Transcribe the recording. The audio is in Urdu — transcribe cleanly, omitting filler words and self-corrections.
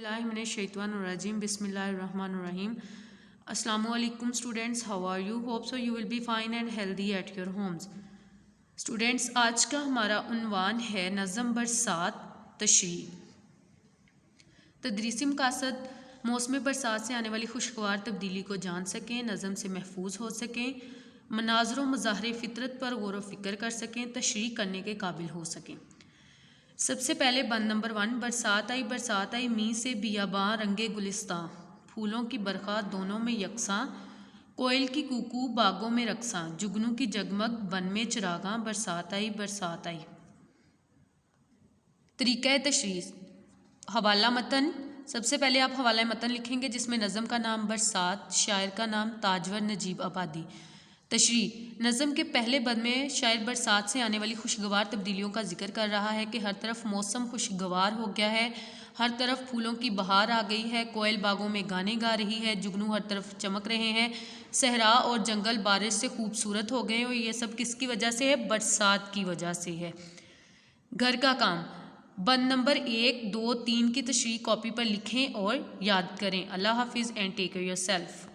باللہ من الشیطان الرجیم بسم اللہ الرحمن الرحیم. السلام علیکم students, how are you? Hope so you will be fine and healthy at your homes. Students, آج کا ہمارا عنوان ہے نظم برسات تشریح. تدریسی مقاصد: موسم برسات سے آنے والی خوشگوار تبدیلی کو جان سکیں, نظم سے محفوظ ہو سکیں, مناظر و مظاہر فطرت پر غور و فکر کر سکیں, تشریح کرنے کے قابل ہو سکیں. سب سے پہلے بند نمبر 1. برسات آئی می سے بیاباں رنگے گلستاں, پھولوں کی برخا دونوں میں یکساں, کوئل کی کوکو باغوں میں رقصاں, جگنو کی جگمگ بن میں چراغاں, برسات آئی. طریقہ تشریح: حوالہ متن. سب سے پہلے آپ حوالہ متن لکھیں گے جس میں نظم کا نام برسات, شاعر کا نام تاجور نجیب آبادی. تشریح: نظم کے پہلے بند میں شاعر برسات سے آنے والی خوشگوار تبدیلیوں کا ذکر کر رہا ہے کہ ہر طرف موسم خوشگوار ہو گیا ہے, ہر طرف پھولوں کی بہار آ گئی ہے, کوئل باغوں میں گانے گا رہی ہے, جگنو ہر طرف چمک رہے ہیں, صحرا اور جنگل بارش سے خوبصورت ہو گئے, اور یہ سب کس کی وجہ سے ہے؟ برسات کی وجہ سے ہے. گھر کا کام. بند نمبر 1, 2, 3 کی تشریح کاپی پر لکھیں اور یاد کریں. اللہ حافظ and take care your self.